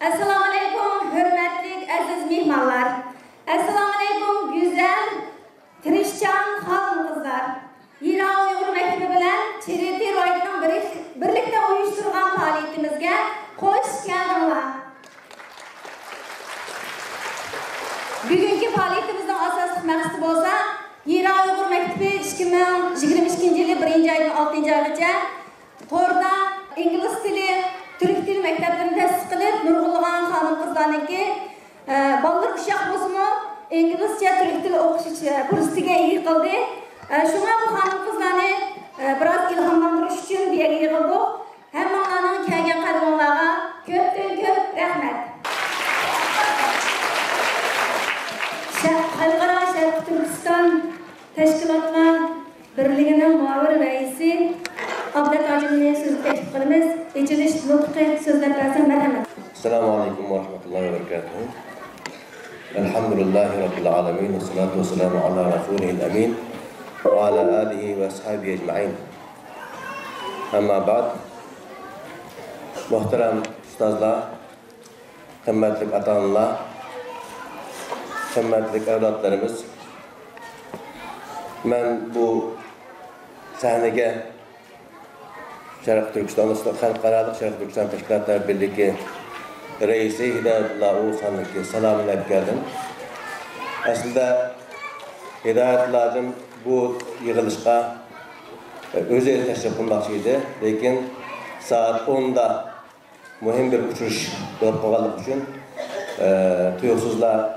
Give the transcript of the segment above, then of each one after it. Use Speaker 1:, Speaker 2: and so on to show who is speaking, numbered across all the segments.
Speaker 1: Assalamu alaikum, hürmetli aziz mihmanlar. Assalamu alaikum, güzel, tirişçan hanım kızlar. Hira Uyghur Mektebi bilen Charity Right'ın birlikte uyuşturgan faaliyetimizge hoş geldinler. Bugünkü faaliyetimizin asaslık məqsədi bolsa, Hira Uyghur Mektebi 2022 yılı 1. ayın 6. aygacha torda İngiliz dili, Türk dili mekteplerini təsis qilib, nurg'ulg'an hanım qizlarniki ballar uşaq bolsunmu İngilizce, Türk dili o'qish kursiga ega qildi. Şuna bu hanım kızlarni biraz ilhamlandırış üçün bir yerga yig'ildik. Hammalarning kelgan qadamlarga ko'p rahmat. Xalqaro Sharq Turkiston Tashkilotlar Birligining muavin raisi Abdutajimni so'z taklif qilamiz. Echilish nutqi so'zlab bersin, marhamat.
Speaker 2: Assalomu alaykum va rahmatullohi va barakatuh. Elhamdülillahi rabbil alamin ve salatu vesselamu ala rasulihil amin ve ala alihi ve ashabihi ecmaîn. Amma ba'd. Muhterem ustazlar, kıymetli ata-onalar, kıymetli evlatlarımız, ben bu sahneye Şərq Türkistan, Xalqaro Şərq Türkistan Təşkilatlar Birliği reisi Hidayetullah Oğuzhan'daki salamını hep geldim. Aslında Hidayetullah'ın bu yığılışqa özel teşrif bulmakçıydı. Lakin saat 10'da mühim bir uçuruş olup qoğanlık üçün tuyuqsuzlar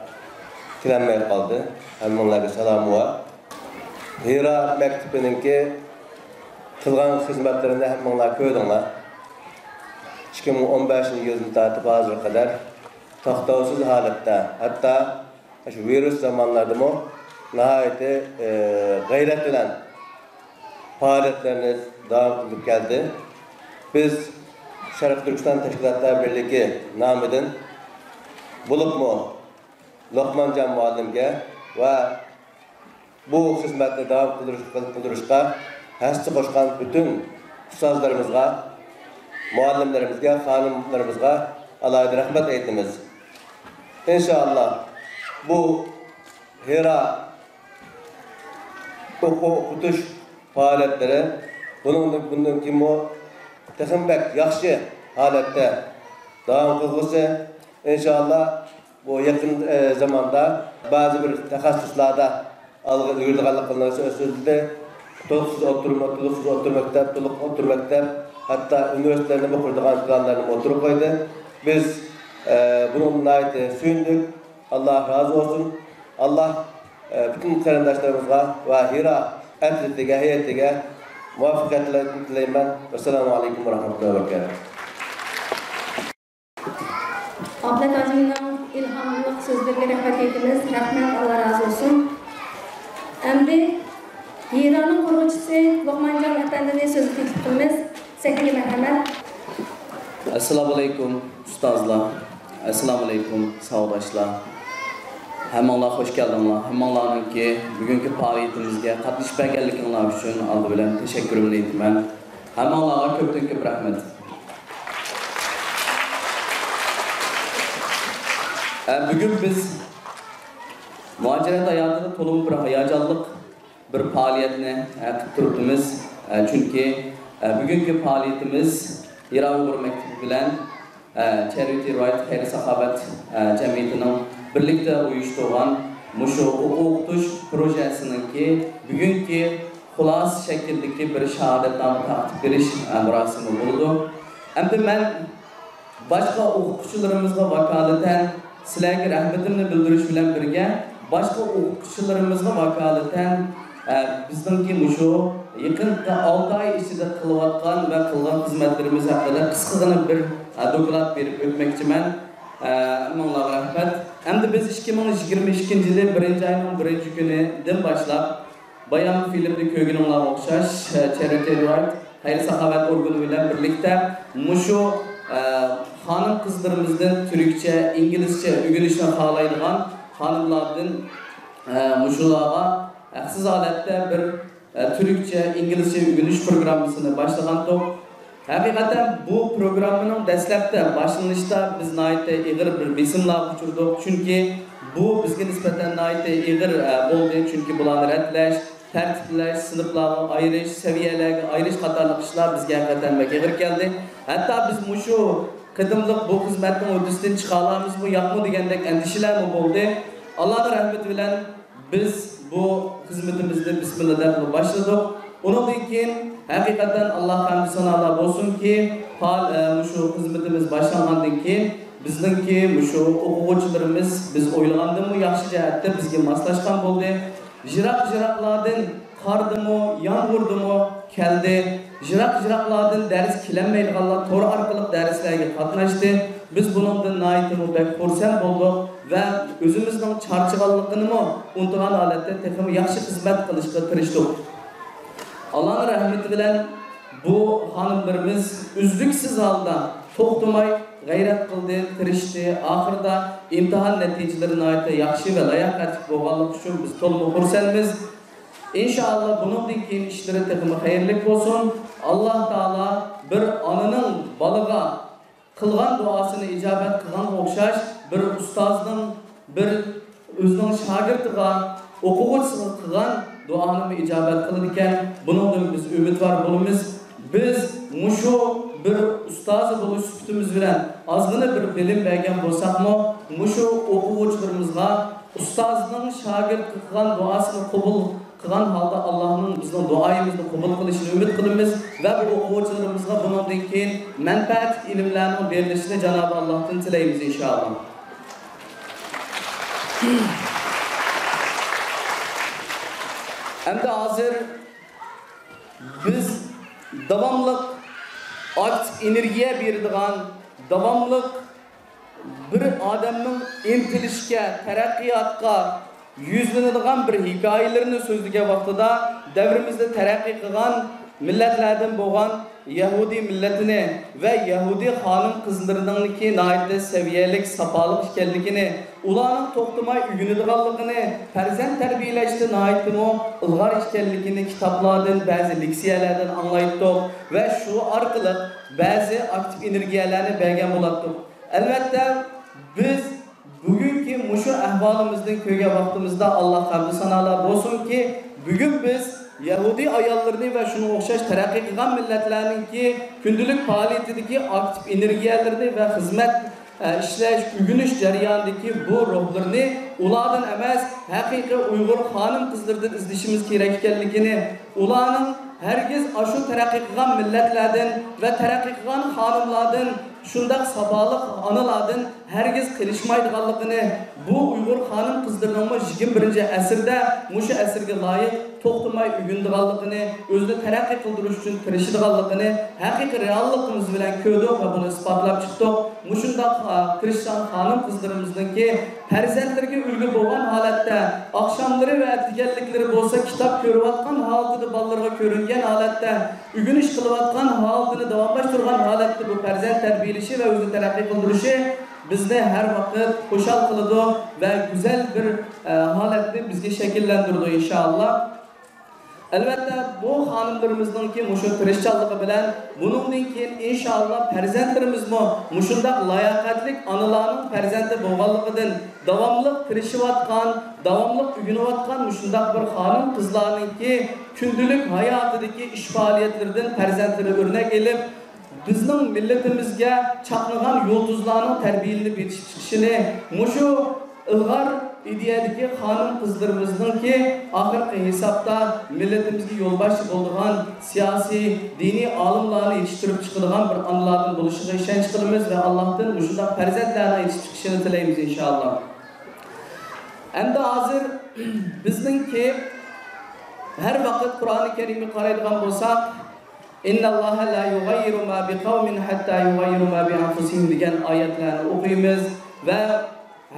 Speaker 2: kilenmeye kaldı. Hem onlara salamı var. Hira Mektebi'ninki kılgan hizmetlerinde hem onlar köydüler. 2015 yılından tartib hazır kadar toxtavsız halette, hatta şu virüs zamanlarda mı nihayeti gayret bilen faaliyetleriniz devam edip geldi. Biz Şərq Türkistan Təşkilatlar Birliği namidin bulup mu Lokmancan muallimge ve bu hizmetle devam kıldırışta hasta koşkan bütün ustazlarımızga, muallimlerimizge, hanımlarımızga Allah'a rahmet eytimiz. İnşallah bu Hira okutuş faaliyetleri bunun kim o texim bek yaxşı halette devam kılgısı inşallah bu yakın zamanda bazı bir takassuslarda algı yürüdüğünlük kılınırsa özürlüğü tuluksuz otur mektep hatta üniversitelerinde kurduğun planlarını oturup koydu. Biz bununla ait suyunduk. Allah razı olsun. Allah bütün karandaşlarımızga ve Hira emniyetine, heyetine muvaffakiyetler dileyim ben. Esselamu aleyküm ve rahmetullahi ve berekatuhu.
Speaker 1: Abdutajim'in ilhamlıq sözlerine rahmet eytimiz. Rahmet, Allah razı olsun. Endi Hira'nın kurucusu Lokmancan Efendi'ne sözü teklif kılmaz. Sevgili merhamet.
Speaker 3: Assalamu alaikum ustazlar. Assalamu alaikum sağdaşlar. Hammalar hoş geldinler. Hammalarning ki bugünkü faaliyetimizge qatnashib berganligingiz uchun aldı bilan teşekkürümni aytaman. Hammalarga ko'p rahmat. Bugün biz muhaciret hayatında to'liq bir hayajonliq bir faaliyetni qilib turibmiz. Çünkü bugünkü faaliyetimiz Hira Uyghur Mektebi bilan Charity Right Xayr Saxovat jamiyatining birlikte uyushtirgan mushu o'quv-o'qitish projesininki bugünkü xulos shakldagi bir shahodatnoma taqdim berish murosimi bo'ldi. Endi men boshqa o'quvchilarimizga vakolatan sizlarga rahmatimni bildirish bilan birga boshqa o'quvchilarimizga vakolatan bizningki mushu yaqinda 6 ay ichida qilayotgan va qilgan xizmatlarimiz haqida qisqagina bir doklad berib o'tmoqchiman. Manglar rahmat. Endi biz 2022 yılı 1. ayının 1. güninden başlap bayan filmde köygününle o'xshash Charity Right Xayr Saxovat organi bilan birlikte mushu hanım kızlarımızdan Türkçe, İngilizce öğrenishni xohlaydigan hanımlardan mushularga haqsiz holatda bir Türkçe, İngilizce öğrenish programmasini başlagandik. Hakikaten bu programının dastlabda başlanışda biz nayte ig'ir bir besimlar uçurduk. Çünkü bu bizga nisbatan nayte ig'ir bo'ldi. Çünkü bularni ratlash, tartiblash, sınıflarga ayirish, seviyelerge ayirish qatorliq ishlar bizga hakikaten ig'ir keldi. Hatta biz mushu qadimliq bu xizmatning o'rtasidan chiqa olamizmi, yo'qmi degandek andishalarmi bo'ldi. Allohning rahmati bilan biz bu xizmatimizni bismillah deb boshladik. Ondan keyin hakikaten Allah hamd sanolar bo'lsinki, mushu xizmatimiz boshlangandan keyin bizningki mushu o'quvchilarimiz biz o'ylagandimi yaxshi jihatda bizga moslashgan bo'ldi. Jiroq-jiroqlardan qardimi, yomg'irdimi keldi. Jiroq-jiroqlardan dars kelinmaydiganlar to'r orqali darslarga qatnashdi. Biz buningdan naytimi bek xursand bo'ldik va o'zimizning charchaganligini unutgan holatda texnik yaxshi xizmat qilishga tirishdik. Allah'ın rahmeti bilen bu hanımlarımız üzlüksüz halde to'xtamay gayret kıldı, tirishdi. Ahırda imtihan neticelerini ait yaxshi ve layoqatli bo'lganligi uchun biz to'liq xursandmiz. İnşallah bundan keyin ishlari texmi xayrli bo'lsin. Allah Taala bir onaning bolaga qilgan duosini ijobat qilganga o'xshash bir ustozning bir o'zining shogirdiga o'quvchisiga qilgan duanı icabet kılırken bunun biz ümit var bulumuz. Biz muşu bir ustazı buluş sütümüz bilen azgını bir bilim belgen bulsak mı muşu okuvçularımızga ustazının şagir kılgan duasını kabul kılgan halde Allah'ın bizden duayımızı kabul kılışını ümit kılımız ve bu okuvçularımızga bunun keyin menfaat ilimlerinin verilişini Cenab-ı Allah'tan tileyimiz inşallah. Hem de hazır biz devamlık aktif enerjiye berdiğen, devamlık bir adamın intilişke, terakkiyatga yüzlenadigan bir hikayelerini sözlüge vaxtida devrimizde terakki kılgan milletlerden boğan Yahudi milletini ve Yahudi hanım kızlarının ki naide seviyelik, sapalık işkellikini, ulanın toxtumay ügünüdüğallıqını, perzent terbiyeleşti naidini o ılgar işkellikini kitaplardan, bazı leksiyelerden anlayıttık ve şu arkalık bazı aktif energiyelerini belgen bulattık. Elbette biz bugünkü muşu ahvalımızdan köyge vaxtımızda Allah hamd sanolar olsun ki bugün biz Yahudi ayallarını ve şunu okşaş terakki kılgan milletlerinin ki kündülük faaliyetindeki aktif energiyelerini ve hizmet işleş, ügünüş jarayonidagi bu ruhlarını ulardan emas, haqiqiy Uyg'ur hanım kızlardan izleshimiz kerak ekanligini, ularning herkes aşu terakki kılgan milletlerden ve terakki kılgan hanımlardan şundak sabalık analardan herkes qilishmaydiganligini, bu Uyg'ur hanım kızlarının 21. asrda muşu asrga layık to'xtamay ügündiganligini, o'zini terakki qildirish uchun tirishadiganligini haqiqiy realligimiz bilan ko'rdik va buni isbotlab chiqdik. Mushundaq Krishtian hanım kızlarımızdaki farzandlarga ulgu bo'lgan holatda oqshomlari va atganliklari bo'lsa kitob ko'rayotgan holatda bolalarga ko'ringan holatda ügünish qilayotgan holatini davomlashtirgan holatda bu farzand tarbiyalashi va o'zini terakki qildirishi bizni her vakit xo'shal qiladi ve güzel bir holatda bizga shakllantirdi inşallah. Elbette bu hanımlarımızdan ki muşu tirishchanligi bilan bundan keyin inşallah farzandlarimizmi mushundaq layoqatlik onalarning farzandi bo'lganligidan davomliq tirishayotgan, davomliq uyg'onayotgan mushundaq bir xonim qizlarningki kundulik hayotidagi ish faoliyatlaridan farzandlari o'rnak elib bizning millatimizga chaqnagan yulduzlarning tarbiyalanib yetishib chiqishini mushu ilg'or ideyadagi xonim qizlarimizninki oxirgi hisobda millatimizga yo'lboshi bo'lgan siyosiy, diniy olimlarni yetishtirib chiqadigan bir onalardan bo'lishiga ishonch qilamiz va Allohdan shunday farzandlarni yetishib chiqishini tilaymiz inshaalloh. Endi hozir bizningki her vaqt Qur'oni Karimni qaraydigan bo'lsak, innalloha la yughayyiru ma biqawmin hatta yughayyiru ma bi anfusihim degan oyatlarni o'qiymiz va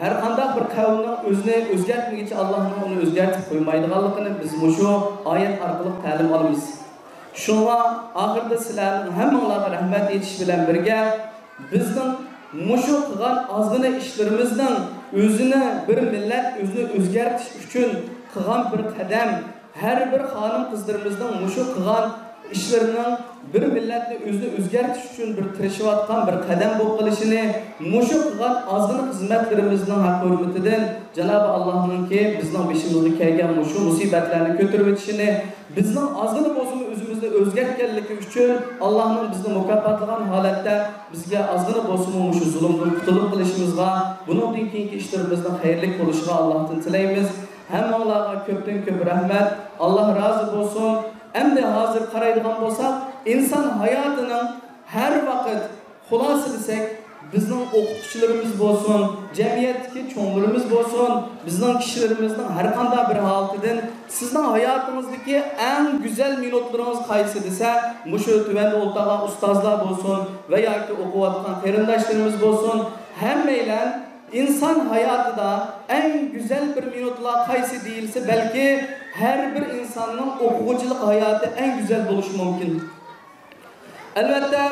Speaker 3: her qanday bir qavmning o'zini o'zgartmaguncha Allohning uni o'zgartib qo'ymaydiganligini biz mushu oyat orqali ta'lim olamiz. Shunga oxirida sizlarning hammanglarga rahmat aytish bilan birga bizning mushu qilgan ozgina ishlarimizning o'zini bir millat o'zini o'zgartish uchun qilgan bir qadam, her bir xonim qizlarimizning mushu qilgan işlarining bir millatni o'zini o'zgartirish uchun bir tirishayotgan bir qadam bo'lib qolishini, mushu qilgan ozgina xizmatlarimizning haq hurmatidan Janobi Allohninki bizning beshimizga kelgan mushu musibatlarni ko'tarib o'tishini, bizning ozgina bo'lsin o'zimizni o'zgartganligi uchun Allohning bizni mukofotlagan holatda bizga ozgina bo'lsin mushu zulmdan qutulib qilishimizga, bundan keyingi ishlarimizning xayrli bo'lishiga Allohdan tilaymiz. Hammalarga ko'pdan ko'p rahmat. Alloh rozi bo'lsin. Endi hozir qaraydigan bo'lsak, inson hayotining har vaqt xulosalasak, bizning o'qituvchilarimiz bo'lsin, jamiyatdagi cho'nglarimiz bo'lsin, bizning kishilarimizning har qanday bir holatidan sizning hayotingizdagi eng go'zal minutlaringiz qaysi desa, mushu tuvanda o'ltagan ustozlar bo'lsin va yoki o'qiyotgan qarindoshlarimiz bo'lsin, hammanglar inson hayotida eng go'zal bir minutlar qaysi deyilsa, balki her bir insanın o'quvchilik hayoti eng go'zal bo'lishi mumkin. Albatta,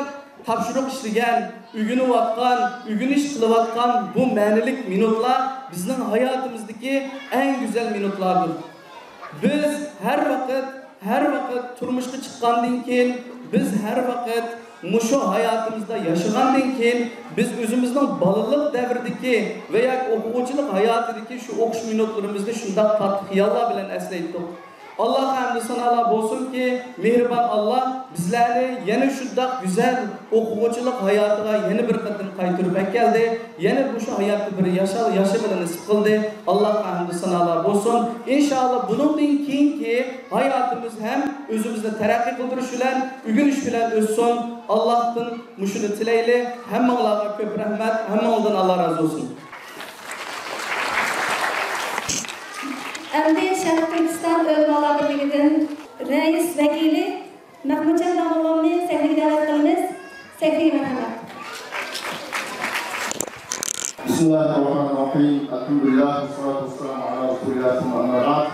Speaker 3: topshiriq ishlagan, o'rganayotgan, o'rganish qilayotgan bu ma'nilik minutlar bizning hayotimizdagi eng go'zal minutlardir. Biz har vaqt turmushga chiqqandan keyin, biz har vaqt mushu hayotimizda yashagandan keyin biz o'zimizning balalik davridagi va yoki o'quvchilik hayotidagi shu o'qish minutlarimizni shunday tatbiq xiyollar bilan eslaydik. Alloh hamd sanolar bo'lsin-ki, mehribon Alloh bizlarni yana shunday go'zal o'quvchilik hayotiga yana bir qatim qaytarib keldi. Yana bu shu hayotni bir yashashni nasib qildi. Alloh hamd sanolar bo'lsin. Inshaalloh bundan keyingi hayotimiz ham o'zimizni taraqqiy qildirish bilan, o'rganish bilan o'ssin. Allohdan mushuni tilayli. Hammalarga ko'p rahmat. Hammalardan Alloh rozi bo'lsin.
Speaker 1: Endi Sharq Turkiston Ulamolar birligidan rais vakili Mahmudjon Domolonni sahnaga da'vat qilamiz. Sahnaga marhamat.
Speaker 4: Bismillahirrahmanirrahim. Alhamdulillah wassalatu wassalamu ala rasulillah thumma amma ba'd.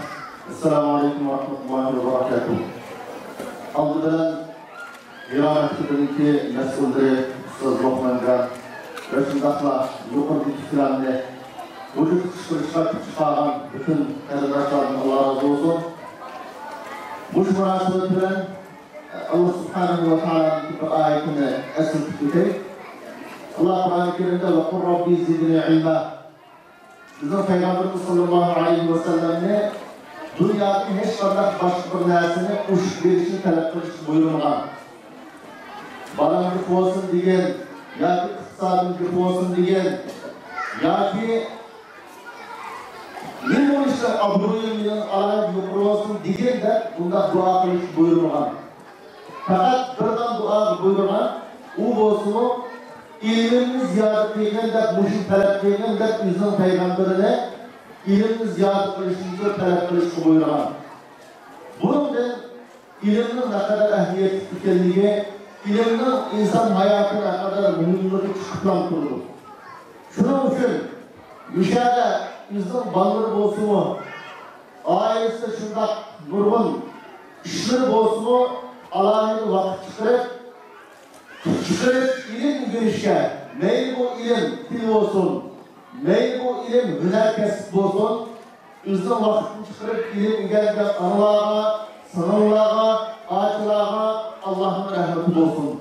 Speaker 4: Assalomu alaykum va rahmatullohi va barakatuh. Avvaldan viloyatdagi mas'ullar ustoz Rahmonga va shundaqla yuqori fikrlarni vücut çıkargan bütün kardeşlerim Allah razı olsun. Bu münasebet bilen Allah Subhanahu ve Taala'nın bir ayetini esir tutuyor. Allah Kur'an-ı Kerim'de ve "Kur Rabbi zidni ilma." Bizim Peygamberimiz sallallahu aleyhi ve sellem'le dünyada hiç kadar başka bir nersini uç verişini talep kılış buyurulgan. Balanlık olsun diyen, ya ki iktisadılık olsun diyen, ya ki men bu işte abroyumdan alayıp yuqurolsun degan de bunda dua qilish buyurulgan. Fakat birdan dua buyurulgan, u bo'lsin ilmni ziyorat qilgan deb mushuk talab qilgan deb o'zining payg'ambarini ilmni ziyorat qilishni talab qilish buyurulgan. Bundan ilmning naqadar ahamiyat ekanligi, ilmning inson hayotida naqadar muhimligi chiqib turdi. Shuning uchun müşahede bizden balır bolsun mu, ailesi şundak nurgun işleri bolsun mu, Allah'ın vakit çıkarıp ilim görüşke, meyil bu ilim dil olsun, meyil bu ilim hüner kesip olsun, bizden vakitini çıkarıp ilim gelgen anılarına, sanımlarına, ağaçlarına Allah'ın rahmeti olsun.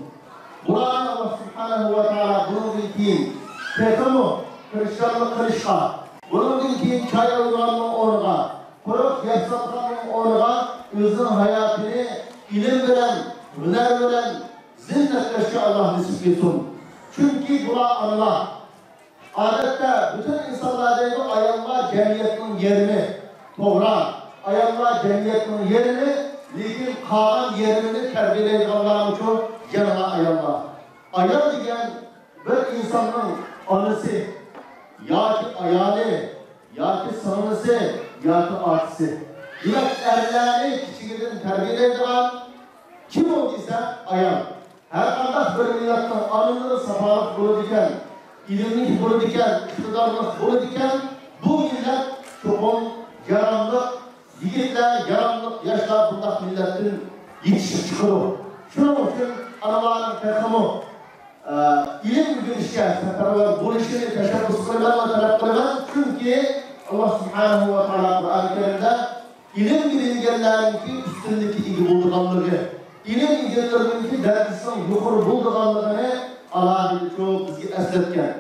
Speaker 4: Buranın Allah Subhanahu ve Teala bunun ilkin, tekramı, Hristiyanlık kılışka, bunun ilkin çay alganının orga, kurup yapsatkanının orga, özünün hayatını ilim veren, hüner veren, zinnetleşke Allah nasip etsin. Çünkü buna anılar. Adette bütün insanlardaki ayarlar cemiyetinin yerini, toğrar, ayarlar cemiyetinin yerini, lekin kalan yerini terbiyeleyiciler için yanına ayarlar. Ayar diyen bir insanın anısı, ya ki ayağını, ya ki sanısı, ya ki artısı. Yine erlerini küçüklerin terbiyeleyiciler, kim olduysa ayar. Her kandak bir milletin anını safalık bulurken, ilimlik bulurken, iktidarlık bulurken, bu millet çok yaranlık, yigitler, yaranlık, yaşlar bundak milletin yetişip çıkıyor. Şunun için analarının terkamı, ilim görüşke, seferler buluşunu teşebbüs kırılan ve talep kırılan. Çünkü Allah Subhanahu ve Teala Kur'an-ı Kerim'de ilim bilimgenlerinki üstündeki ilgi bulduğanlığı, ilim egalarininki darajasining yuqori bo'lganligini alohida çok bizga eslatgan.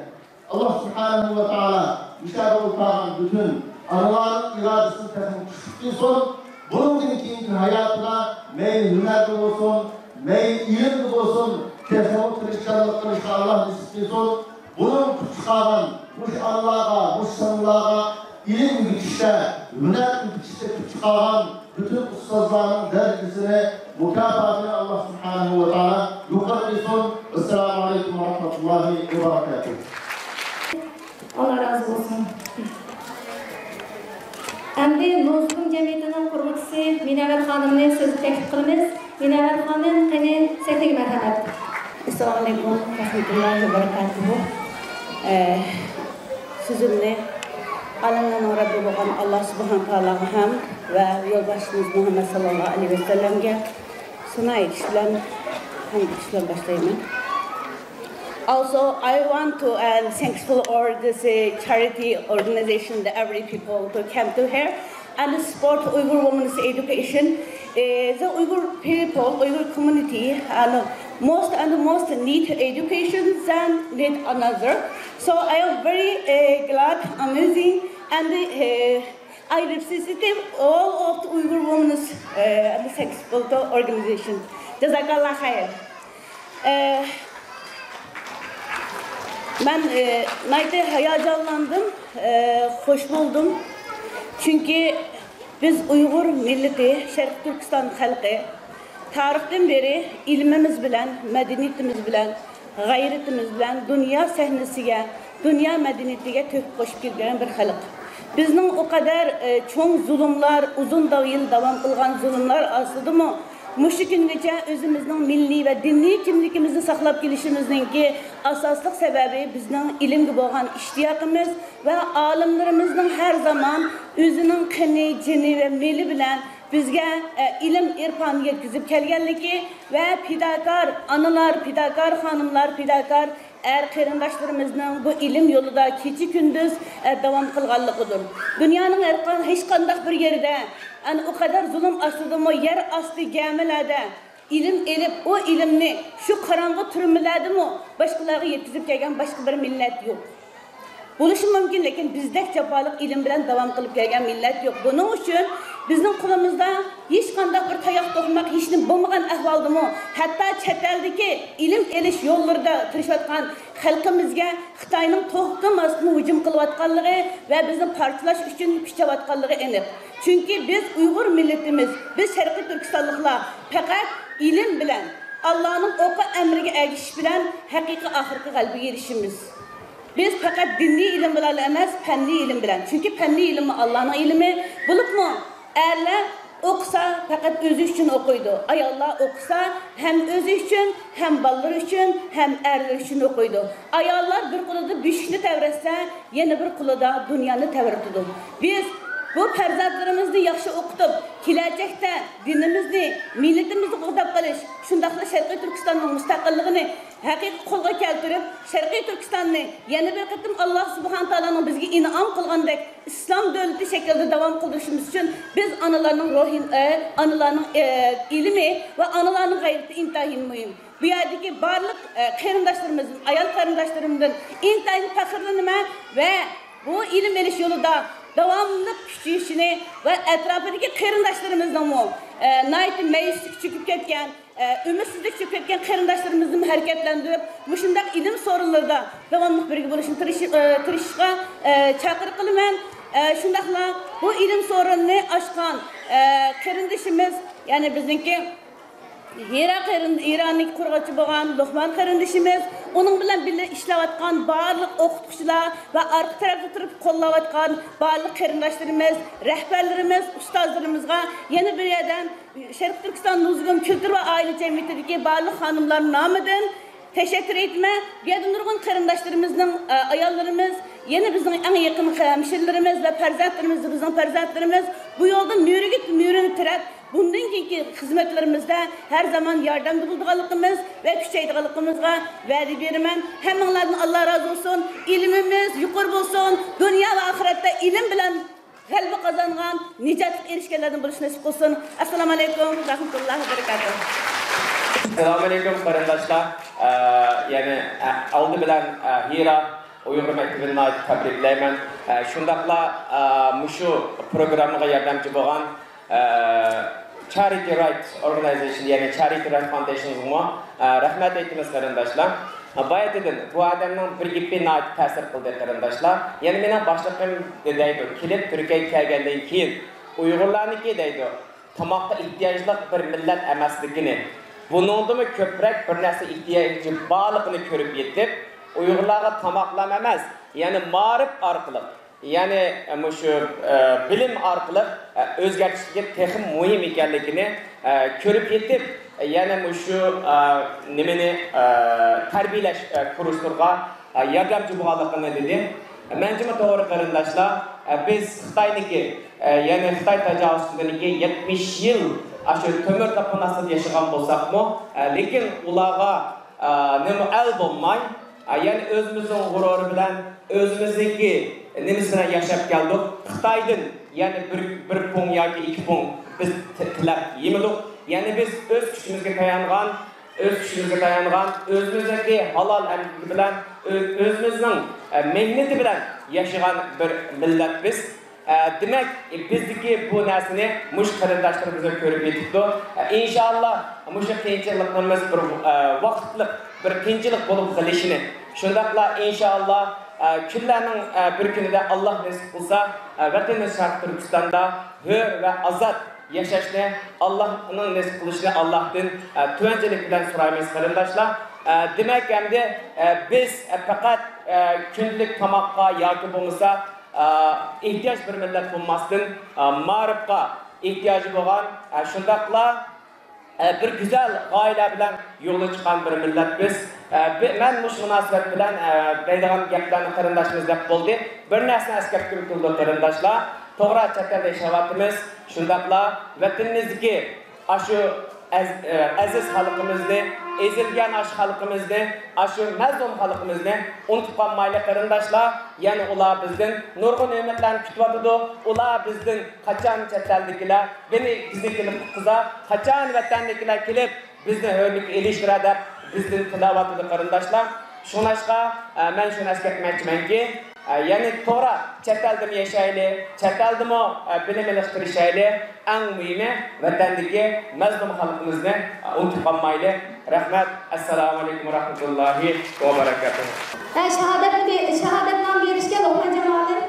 Speaker 4: Allah subhanahu va taolo müşahede olgan bütün analarning irodasini tashkil son bundan keyingi hayotida meyli hunarda bo'lsin, meyli ilimda bo'lsin, tasavvuf qilishganlik qilishga Allah nasib qilsin. Bunun çıkaran, bu Allah'a, bu sanlığa ilim güçte, hüner güçte çıkaran bütün ustazların derecesine mukafatını Allah subhanahu ve ta'ala yukarı etsin. Esselamu aleyküm ve rahmetullahi ve berekatuhu.
Speaker 1: Allah razı olsun. Endi Nozgul Cemiyeti'nin kurgucusu Münevver Hanım'ın sözü teklif kılınız. Münevver Hanım, senin sehri merhamet.
Speaker 5: Assalamu alaikum ve rahmetullahi ve berekatuhu. Sözümle Alandan Rabbi olan Allah subhanahu ta'ala'ya ham ve yolbaşımız Muhammed sallallahu aleyhi ve sellem'e sana yetiştiren hangi başlayayım. Also, I want to thankful for this charity organization that every people to come to here and support Uyghur women's education. The Uyghur people, Uyghur community, most need education than need another. So I am very glad, amazing, and I represent all of the Uyghur women's and successful organization. Jazakallah khair. Ben nayte heyecanlandım, hoş buldum. Çünkü biz Uyghur milleti, Şerq Türkistan halkı, tarihten beri ilmimiz bilen, medeniyetimiz bilen, gayretimiz bilen dünya sahnesiga, dünya medeniyetiga tök koşup gelgen bir halk. Bizning o kadar çoğun zulümler, uzun yıl devam kılgan zulümler aslında mı? Muşu güngacha özümüzün milli ve dinli kimlikimizni saqlab kelishimizningki asosliq sababi bizning ilimga bo'lgan ishtiyaqimiz ve alimlarimizning her zaman o'zining qini, jini ve meli bilan bizga ilim irfon yetkazib kelganligi ve fidakor analar, fidakor xonimlar, fidakor qarindoshlarımızın bu ilim yolunda kechi kunduz devam qilganligidir. Dünyanın hech qanday bir yerida o kadar zulüm astidimi, yer astı gemilerde ilim elip o ilimni şu karanlık türmelerde mi başkalarına yetkizip gelgen başka bir millet yok. Buluşu mümkün, lekin bizdek jafalık ilim bilen devam kılıp gelgen millet yok. Bunun için bizim kulumuzda hiç kandak bir tayak dokumak hiç bulmagan ahvaldı mı? Hatta çeteldeki ilim eliş yollarda tırışatkan halkımızga Xitayning to'xtam aslında hücum kılıvatkanlığı ve bizim parçalaş için küçevatkanlığı enik. Çünkü biz Uyghur milletimiz, biz Şerqi Türkistanlıklar fakat ilim bilen, Allah'ın oku emrine erişiş bilen hakiki ahirki kalbi erişimiz. Biz fakat dinli ilim bilen emez, fenli ilim bilen. Çünkü fenli ilimi Allah'ın ilimi bulup mu? Erler okusa fakat özü için okuydu. Ayollar okusa hem özü için, hem ballar için, hem erler için okuydu. Ayollar bir kuluda büşünü tevretse, yeni bir kuluda dünyanı tevretidu. Biz bu farzandlarimizni yaxshi o'qitib, kelajakda dinimizni, millatimizni qo'llab qolish, shundaqla Sharqiy Turkistonning mustaqilligini haqiqiy qo'lga keltirib, Sharqiy Turkistonni yana bir qatim Alloh subhanahu taolaning bizga in'om qilgandek islom davlati shaklida davom qildirishimiz uchun biz onalarning onalarning ilmi va onalarning g'ayrati intayin muhim. Bu yerdagi barliq qarindoshlarimiz, ayol qarindoshlarimiz intayin faxrlanaman ve bu ilim veriş yolunda devamlı küçüğüşünü ve etrafındaki qarindoshlarımızdan mı nayeti meyuslik çıkıp ketken, ümitsizlik çıkıp ketken qarindoshlarımızı hareketlendirip bu şundak ilim sorunlarda devamlı birge bo'lishni tirishishga chaqiriq qilaman. Şundaqla bu ilim sorununu aşkan qarindoshimiz, yani bizniki İran'ın kurğaçı bo'lgan Luqman qarindoshimiz, onun bilan birga ishlayotgan barliq o'qituvchilar va arqa tarafda turib qo'llayotgan barliq qarindoshlarimiz, rahbarlarimiz, ustozlarimizga yana bir yerdan Sharq Turkiston Nuzgum Kültür ve Aile Cemiyeti'deki barliq xonimlar nomidan teşekkür etme. Bu yerda nurg'un qarindoshlarımızning ayollarimiz, yana bizning eng yaqin hemşerilerimiz ve farzandlarimiz, bizning farzandlarimiz bu yolda mürini tirab bundan keyingi hizmetlerimizde her zaman yardımcı bulduğumuz ve küçeydiğimizga va'da beraman. Hammanglardan Allah razı olsun. İlmimiz yuqori bo'lsin. Dünya ve ahirette ilim bilen g'alaba qozongan, nijotga erishganlardan bo'lish nasib qilsin. Assalomu alaykum, rahmatullohi va barakatuh.
Speaker 6: Selamünaleyküm qarindoshlar. Yani oldi bilan Hira Uyg'ur maktabini tabriklayman. Shundaqla shu programmaga yordamchi bo'lgan Charity Right Organization, yani Charity Right Foundation'ga rahmat aytamiz qarindoshlar. Bayetinden bu adamның bir gepе ta'sir qildi qarindoshlar. Yani mening boshliqim deydi, kelib Turkiyaga kelgandan keyin Uyg'urlarniki deydi, tomoqqa ehtiyojli bir millat emasligini, buningdimi ko'proq bir narsa ehtiyoji borligini ko'rib yetib, Uyg'urlarga tomoqlam emas, yani ma'rif orqali, yani shu bilim orqali o'zgartirishga texim muhim ekanligini ko'rib yetib, yani shu nimani tarbiyalash kurslarga yordamchi bo'lganligini dedi. Menimcha to'g'ri qarindoshlar, biz Xitoyniki, yani Xitoy tajovuzchilariga 70 yil shu ko'mir tapxonasida yashagan bo'lsak-mu, lekin ularga nima al bo'lmay, yani o'zimizning g'ururi bilan o'zimizniki nimasi bilan yashab keldik. Xitoydan yani bir pung yoki 2 pung biz tilab yemadik. Yani biz o'z kuchimizga tayangan, o'zimizdagi halol amgik bilan, o'zimizning mehnati bilan yashagan bir millat biz. Demek bizdeki bu narsani mush qarindoshlarimiz ko'rib yetibdi. İnşallah mush qiyinchiliklarimiz bir vaqtlik bir qiyinchilik bo'lib qolishini, shundaqla inşallah kunlarning bir kunida Alloh nasib qilsa, vatanimiz Sharq Turkistonda hur va azod yashashni Allohning nasib qilishini Allohdan tuvanchilik bilan so'raymiz qarindoshlar. Demek endi biz faqat kunlik tomoqqa yoki bo'lmasa ihtiyoç bir millet bulmasın, ma'rifga ihtiyacı bo'lgan, shundaqla bir güzel g'oyalar bilan yo'lga chiqqan bir millat biz. Men mush munosabat bilan deydigan gaplarni qarindoshimiz deb bo'ldi. Bir narsani eskartib turdi qarindoshlar. To'g'ri chet elda yashayapmiz, shundaqla vatanimizdagi shu aziz xalqimizni, ezilgan xalqimizni, shu mazlum xalqimizni unutib qolmaylik qarindoshlar. Yani ular bizden nurg'un ne'matlarni kutyapti. Ular bizden qachon chet eldagilar bizni kelib qiza, qachon vatandagilar kelib bizni hurmat elishtiradi deb bizden tilovatida qarindoshlar. Shunashqa men shuni eskartmoqchimanki, yani to'g'ri chet elda yashayli, chet eldami bilim ilishtirishayli, eng muhimi vatandagi mazlum xalqimizni unutib qolmaylik. Rahmat. Assalomu alaykum va rahmatullohi va barakatuh.
Speaker 1: Shahodatni berishga Lo'qman jamoalari